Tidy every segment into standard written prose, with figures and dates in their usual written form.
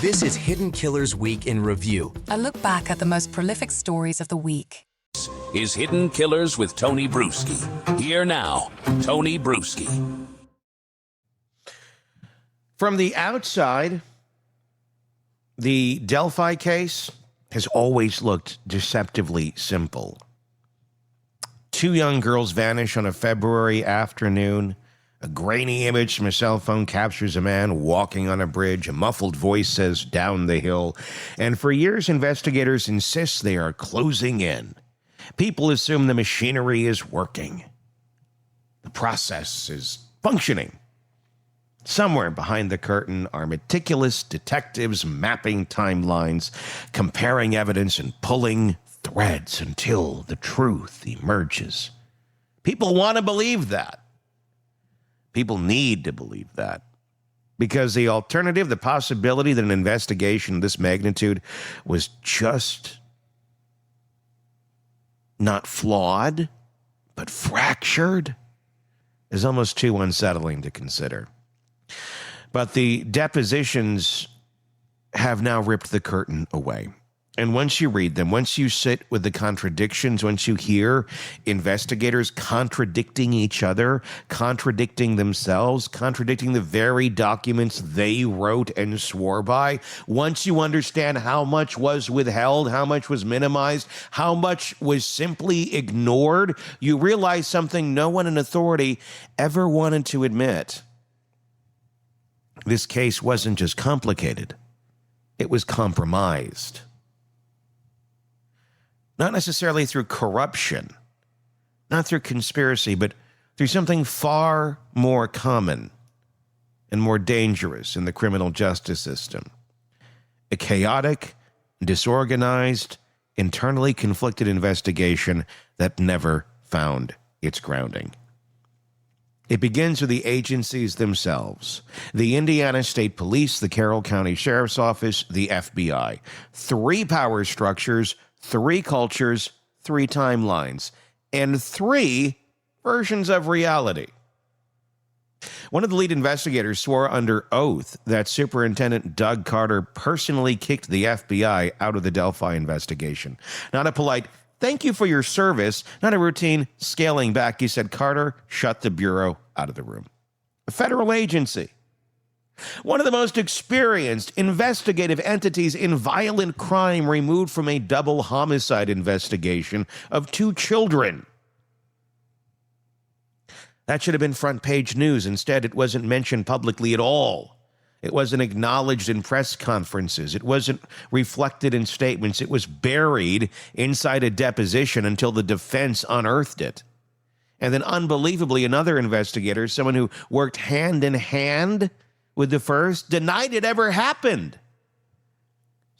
This is Hidden Killers Week in Review. A look back at the most prolific stories of the week. Is Hidden Killers with Tony Bruschi. Here now, Tony Bruschi. From the outside, the Delphi case has always looked deceptively simple. Two young girls vanish on a February afternoon. A grainy image from a cell phone captures a man walking on a bridge. A muffled voice says, "Down the hill." And for years, investigators insist they are closing in. People assume the machinery is working. The process is functioning. Somewhere behind the curtain are meticulous detectives mapping timelines, comparing evidence, and pulling threads until the truth emerges. People want to believe that. People need to believe that. Because the alternative, the possibility that an investigation of this magnitude was just not flawed, but fractured, is almost too unsettling to consider. But the depositions have now ripped the curtain away. And once you read them, once you sit with the contradictions, once you hear investigators contradicting each other, contradicting themselves, contradicting the very documents they wrote and swore by, once you understand how much was withheld, how much was minimized, how much was simply ignored, you realize something no one in authority ever wanted to admit. This case wasn't just complicated, it was compromised. Not necessarily through corruption, not through conspiracy, but through something far more common and more dangerous in the criminal justice system. A chaotic, disorganized, internally conflicted investigation that never found its grounding. It begins with the agencies themselves. The Indiana State Police, the Carroll County Sheriff's Office, the FBI. 3 power structures, 3 cultures, 3 timelines, and 3 versions of reality. One of the lead investigators swore under oath that Superintendent Doug Carter personally kicked the FBI out of the Delphi investigation. Not a polite, "Thank you for your service," not a routine scaling back. He said Carter shut the Bureau out of the room. A federal agency. One of the most experienced investigative entities in violent crime, removed from a double-homicide investigation of 2 children. That should have been front-page news. Instead, it wasn't mentioned publicly at all. It wasn't acknowledged in press conferences. It wasn't reflected in statements. It was buried inside a deposition until the defense unearthed it. And then, unbelievably, another investigator, someone who worked hand in hand with the first, denied it ever happened.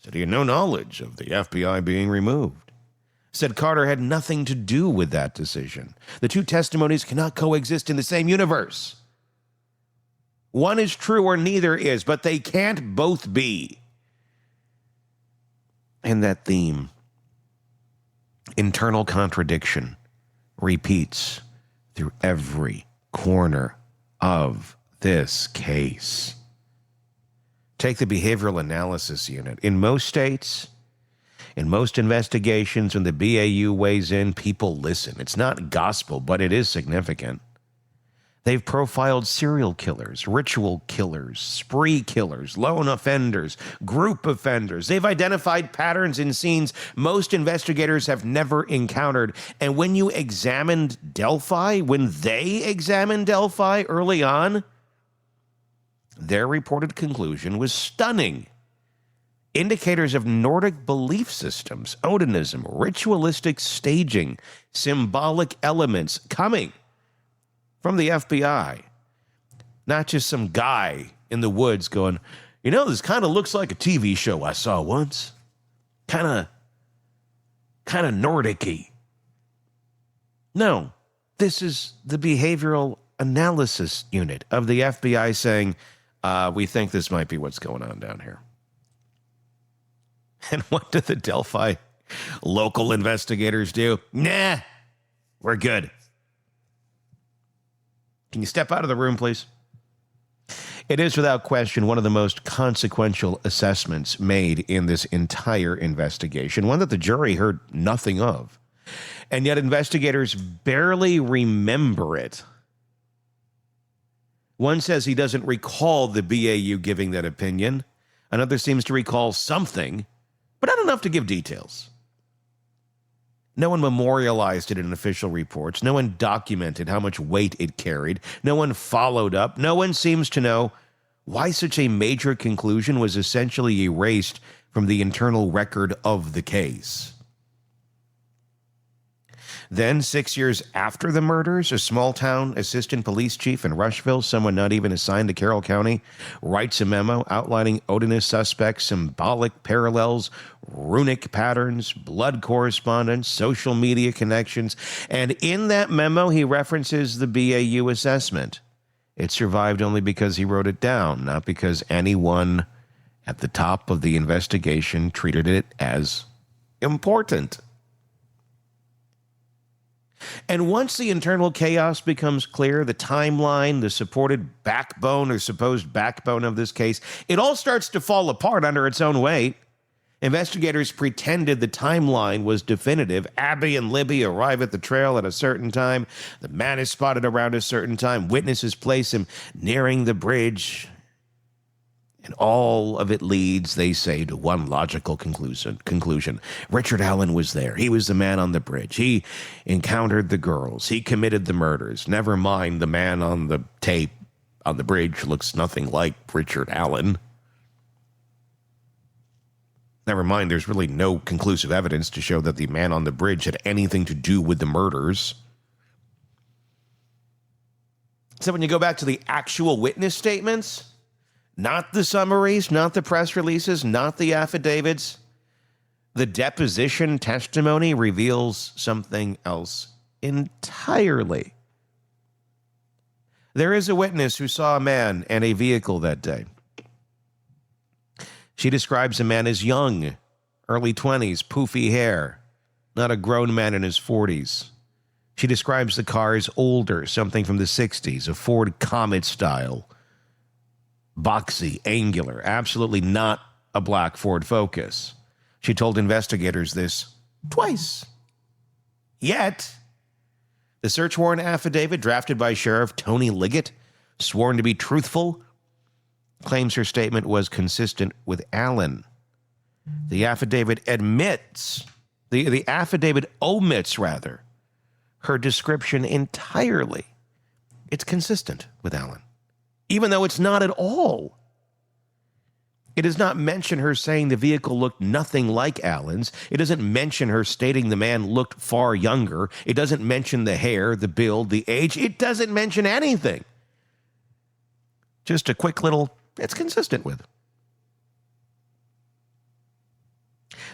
Said he had no knowledge of the FBI being removed. Said Carter had nothing to do with that decision. The 2 testimonies cannot coexist in the same universe. One is true or neither is, but they can't both be. And that theme, internal contradiction, repeats through every corner of this case. Take the behavioral analysis unit. In most states, in most investigations, when the BAU weighs in, people listen. It's not gospel, but it is significant. They've profiled serial killers, ritual killers, spree killers, lone offenders, group offenders. They've identified patterns in scenes most investigators have never encountered. And when you examined Delphi, when they examined Delphi early on, their reported conclusion was stunning. Indicators of Nordic belief systems, Odinism, ritualistic staging, symbolic elements coming from the FBI. Not just some guy in the woods going, "You know, this kind of looks like a TV show I saw once. Kind of Nordic-y." No, this is the behavioral analysis unit of the FBI saying, we think this might be what's going on down here. And what do the Delphi local investigators do? Nah, we're good. Can you step out of the room, please? It is without question one of the most consequential assessments made in this entire investigation, one that the jury heard nothing of. And yet investigators barely remember it. One says he doesn't recall the BAU giving that opinion. Another seems to recall something, but not enough to give details. No one memorialized it in official reports. No one documented how much weight it carried. No one followed up. No one seems to know why such a major conclusion was essentially erased from the internal record of the case. Then, 6 years after the murders, a small-town assistant police chief in Rushville, someone not even assigned to Carroll County, writes a memo outlining Odinist suspects' symbolic parallels, runic patterns, blood correspondence, social media connections, and in that memo, he references the BAU assessment. It survived only because he wrote it down, not because anyone at the top of the investigation treated it as important. And once the internal chaos becomes clear, the timeline, the supported backbone or supposed backbone of this case, it all starts to fall apart under its own weight. Investigators pretended the timeline was definitive. Abby and Libby arrive at the trail at a certain time. The man is spotted around a certain time. Witnesses place him nearing the bridge. And all of it leads, they say, to one logical conclusion. Richard Allen was there. He was the man on the bridge. He encountered the girls. He committed the murders. Never mind, the man on the tape on the bridge looks nothing like Richard Allen. Never mind, there's really no conclusive evidence to show that the man on the bridge had anything to do with the murders. So when you go back to the actual witness statements, not the summaries, not the press releases, not the affidavits, the deposition testimony reveals something else entirely. There is a witness who saw a man and a vehicle that day. She describes a man as young, early 20s, poofy hair, not a grown man in his 40s. She describes the car as older, something from the 60s, a Ford Comet style, boxy, angular, absolutely not a black Ford Focus. She told investigators this twice. Yet, the search warrant affidavit drafted by Sheriff Tony Liggett, sworn to be truthful, claims her statement was consistent with Allen. The affidavit omits, her description entirely. It's consistent with Allen, even though it's not at all. It does not mention her saying the vehicle looked nothing like Allen's. It doesn't mention her stating the man looked far younger. It doesn't mention the hair, the build, the age. It doesn't mention anything. Just a quick little, it's consistent with.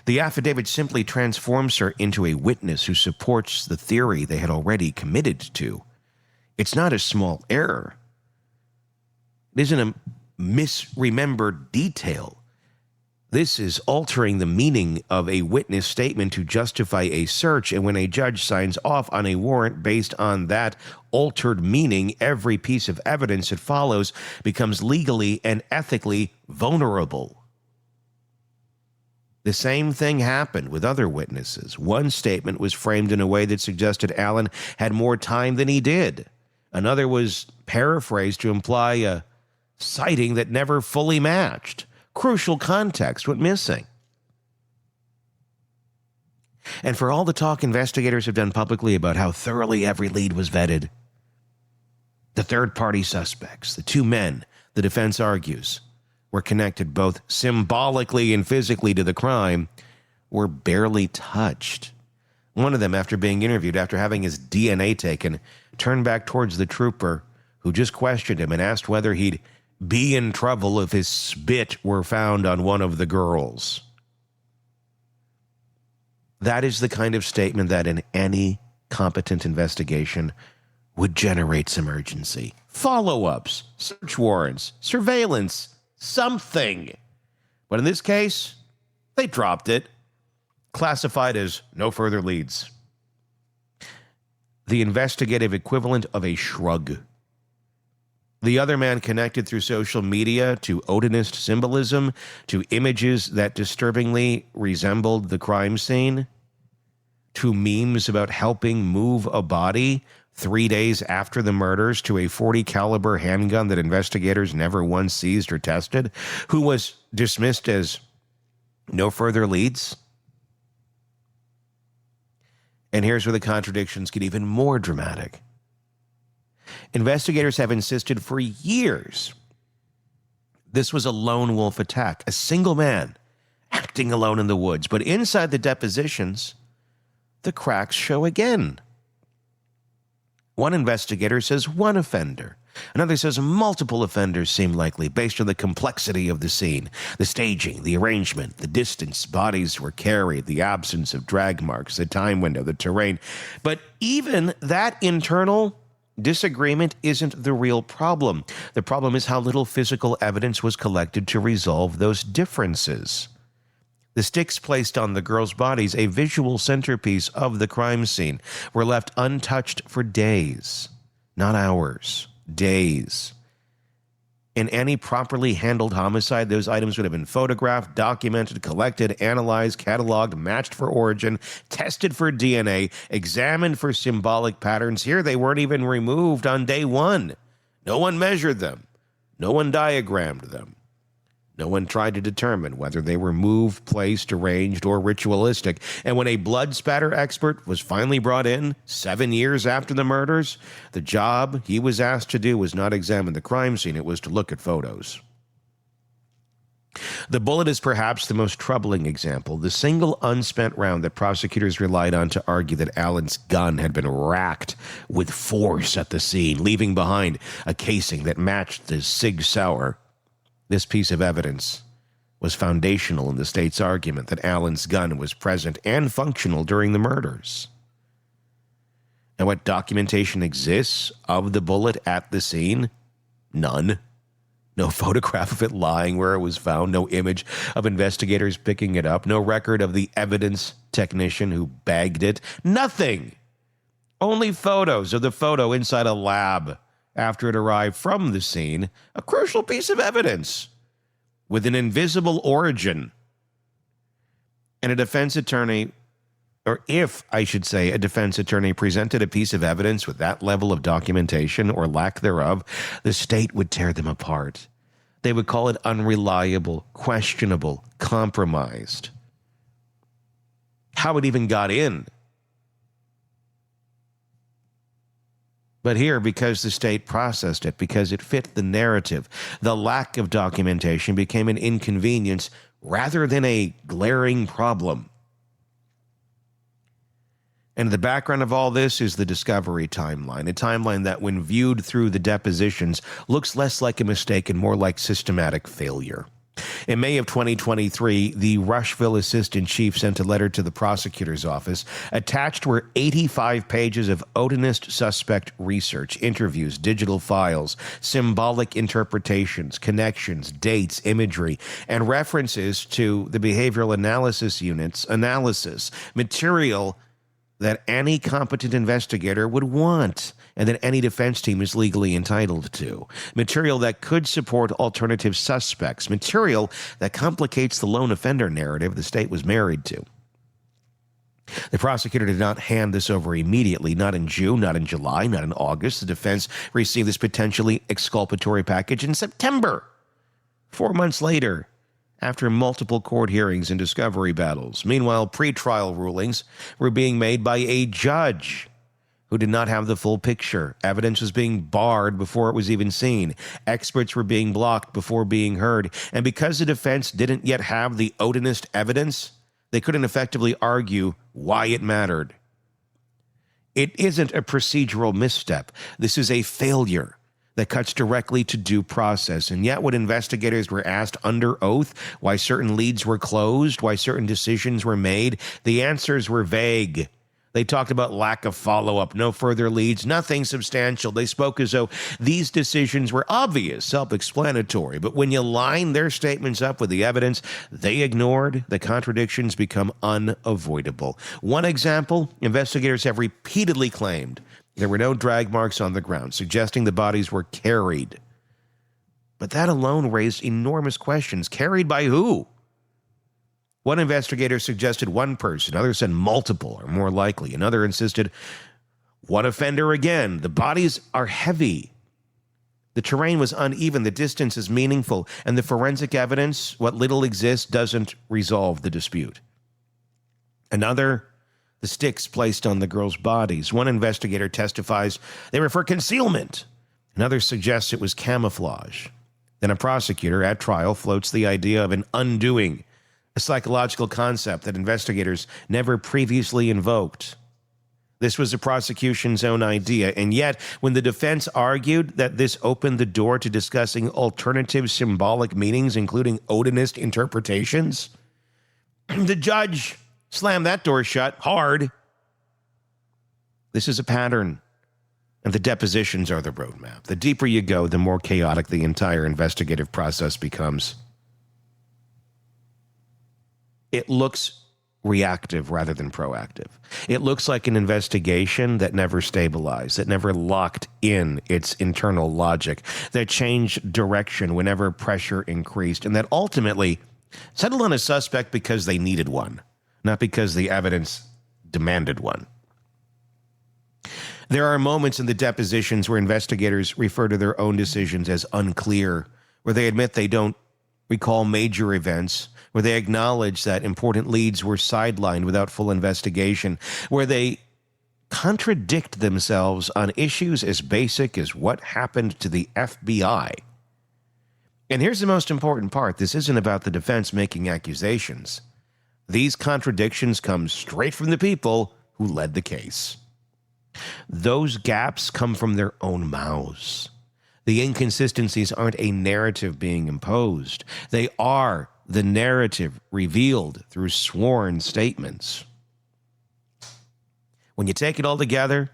The affidavit simply transforms her into a witness who supports the theory they had already committed to. It's not a small error. It isn't a misremembered detail. This is altering the meaning of a witness statement to justify a search, and when a judge signs off on a warrant based on that altered meaning, every piece of evidence that follows becomes legally and ethically vulnerable. The same thing happened with other witnesses. One statement was framed in a way that suggested Allen had more time than he did. Another was paraphrased to imply a sighting that never fully matched. Crucial context went missing. And for all the talk investigators have done publicly about how thoroughly every lead was vetted, the third-party suspects, the two men, the defense argues, were connected both symbolically and physically to the crime, were barely touched. One of them, after being interviewed, after having his DNA taken, turned back towards the trooper who just questioned him and asked whether he'd be in trouble if his spit were found on one of the girls. That is the kind of statement that in any competent investigation would generate some urgency. Follow-ups, search warrants, surveillance, something. But in this case, they dropped it, classified as no further leads. The investigative equivalent of a shrug. The other man connected through social media to Odinist symbolism, to images that disturbingly resembled the crime scene, to memes about helping move a body 3 days after the murders to a .40 caliber handgun that investigators never once seized or tested, who was dismissed as no further leads. And here's where the contradictions get even more dramatic. Investigators have insisted for years this was a lone wolf attack, a single man acting alone in the woods. But inside the depositions, the cracks show again. One investigator says one offender. Another says multiple offenders seem likely based on the complexity of the scene, the staging, the arrangement, the distance bodies were carried, the absence of drag marks, the time window, the terrain. But even that internal disagreement isn't the real problem. The problem is how little physical evidence was collected to resolve those differences. The sticks placed on the girls' bodies, a visual centerpiece of the crime scene, were left untouched for days, not hours, days. In any properly handled homicide, those items would have been photographed, documented, collected, analyzed, cataloged, matched for origin, tested for DNA, examined for symbolic patterns. Here, they weren't even removed on day one. No one measured them. No one diagrammed them. No one tried to determine whether they were moved, placed, arranged, or ritualistic. And when a blood spatter expert was finally brought in 7 years after the murders, the job he was asked to do was not examine the crime scene, it was to look at photos. The bullet is perhaps the most troubling example, the single unspent round that prosecutors relied on to argue that Allen's gun had been racked with force at the scene, leaving behind a casing that matched the Sig Sauer. This piece of evidence was foundational in the state's argument that Allen's gun was present and functional during the murders. And what documentation exists of the bullet at the scene? None. No photograph of it lying where it was found, no image of investigators picking it up, no record of the evidence technician who bagged it, nothing. Only photos of the photo inside a lab after it arrived from the scene, a crucial piece of evidence with an invisible origin. And a defense attorney, or if I should say a defense attorney presented a piece of evidence with that level of documentation or lack thereof, the state would tear them apart. They would call it unreliable, questionable, compromised. How it even got in. But here, because the state processed it, because it fit the narrative, the lack of documentation became an inconvenience rather than a glaring problem. And the background of all this is the discovery timeline, a timeline that, when viewed through the depositions, looks less like a mistake and more like systematic failure. In May of 2023, the Rushville assistant chief sent a letter to the prosecutor's office. Attached were 85 pages of Odinist suspect research, interviews, digital files, symbolic interpretations, connections, dates, imagery, and references to the behavioral analysis unit's analysis, material that any competent investigator would want and that any defense team is legally entitled to. Material that could support alternative suspects. Material that complicates the lone offender narrative the state was married to. The prosecutor did not hand this over immediately, not in June, not in July, not in August. The defense received this potentially exculpatory package in September, 4 months later, after multiple court hearings and discovery battles. Meanwhile, pretrial rulings were being made by a judge who did not have the full picture. Evidence was being barred before it was even seen. Experts were being blocked before being heard. And because the defense didn't yet have the Odinist evidence, they couldn't effectively argue why it mattered. It isn't a procedural misstep. This is a failure that cuts directly to due process. And yet when investigators were asked under oath why certain leads were closed, why certain decisions were made, the answers were vague. They talked about lack of follow-up, no further leads, nothing substantial. They spoke as though these decisions were obvious, self-explanatory. But when you line their statements up with the evidence they ignored, the contradictions become unavoidable. One example, investigators have repeatedly claimed there were no drag marks on the ground, suggesting the bodies were carried. But that alone raised enormous questions. Carried by who? One investigator suggested one person. Others said multiple or more likely. Another insisted one offender again. The bodies are heavy. The terrain was uneven. The distance is meaningful. And the forensic evidence, what little exists, doesn't resolve the dispute. Another, the sticks placed on the girls' bodies. One investigator testifies they were for concealment. Another suggests it was camouflage. Then a prosecutor at trial floats the idea of an undoing, a psychological concept that investigators never previously invoked. This was the prosecution's own idea, and yet when the defense argued that this opened the door to discussing alternative symbolic meanings, including Odinist interpretations, the judge slammed that door shut hard. This is a pattern, and the depositions are the roadmap. The deeper you go, the more chaotic the entire investigative process becomes. It looks reactive rather than proactive. It looks like an investigation that never stabilized, that never locked in its internal logic, that changed direction whenever pressure increased, and that ultimately settled on a suspect because they needed one, not because the evidence demanded one. There are moments in the depositions where investigators refer to their own decisions as unclear, where they admit they don't recall major events, where they acknowledge that important leads were sidelined without full investigation, where they contradict themselves on issues as basic as what happened to the FBI. And here's the most important part. This isn't about the defense making accusations. These contradictions come straight from the people who led the case. Those gaps come from their own mouths. The inconsistencies aren't a narrative being imposed. They are the narrative revealed through sworn statements. When you take it all together,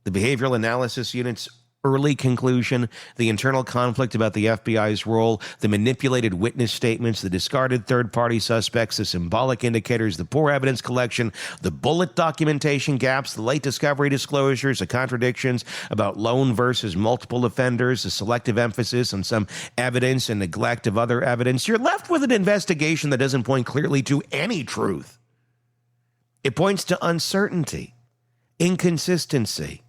the behavioral analysis unit's early conclusion, the internal conflict about the FBI's role, the manipulated witness statements, the discarded third-party suspects, the symbolic indicators, the poor evidence collection, the bullet documentation gaps, the late discovery disclosures, the contradictions about lone versus multiple offenders, the selective emphasis on some evidence and neglect of other evidence, you're left with an investigation that doesn't point clearly to any truth. It points to uncertainty, inconsistency,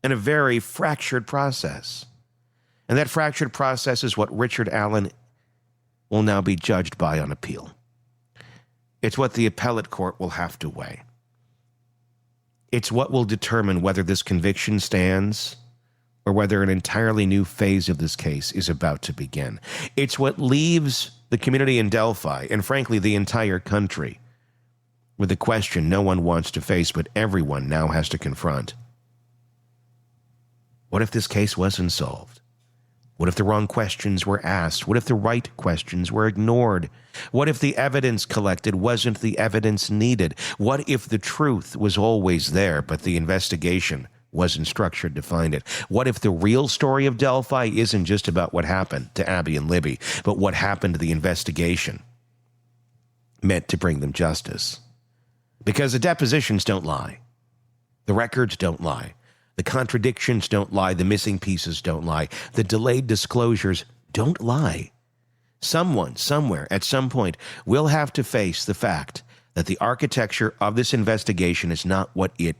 and a very fractured process. And that fractured process is what Richard Allen will now be judged by on appeal. It's what the appellate court will have to weigh. It's what will determine whether this conviction stands or whether an entirely new phase of this case is about to begin. It's what leaves the community in Delphi, and frankly the entire country, with a question no one wants to face but everyone now has to confront. What if this case wasn't solved? What if the wrong questions were asked? What if the right questions were ignored? What if the evidence collected wasn't the evidence needed? What if the truth was always there, but the investigation wasn't structured to find it? What if the real story of Delphi isn't just about what happened to Abby and Libby, but what happened to the investigation meant to bring them justice? Because the depositions don't lie. The records don't lie. The contradictions don't lie. The missing pieces don't lie. The delayed disclosures don't lie. Someone, somewhere, at some point, will have to face the fact that the architecture of this investigation is not what it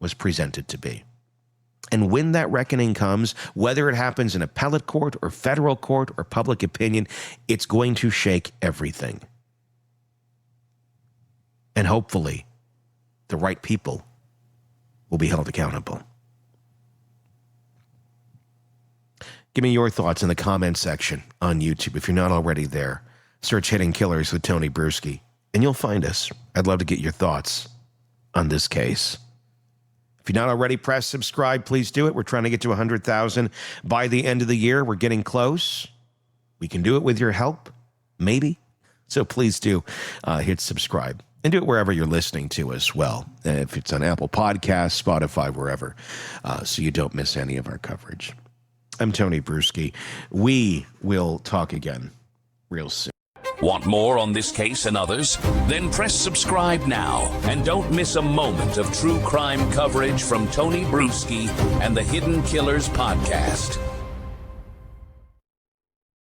was presented to be. And when that reckoning comes, whether it happens in appellate court or federal court or public opinion, it's going to shake everything. And hopefully, the right people will be held accountable. Give me your thoughts in the comments section on YouTube. If you're not already there, search Hidden Killers with Tony Bruschi, and you'll find us. I'd love to get your thoughts on this case. If you're not already, press subscribe. Please do it. We're trying to get to 100,000 by the end of the year. We're getting close. We can do it with your help, maybe. So please do hit subscribe. And do it wherever you're listening to as well. If it's on Apple Podcasts, Spotify, wherever, so you don't miss any of our coverage. I'm Tony Bruschi. We will talk again real soon. Want more on this case and others? Then press subscribe now and don't miss a moment of true crime coverage from Tony Bruschi and the Hidden Killers podcast.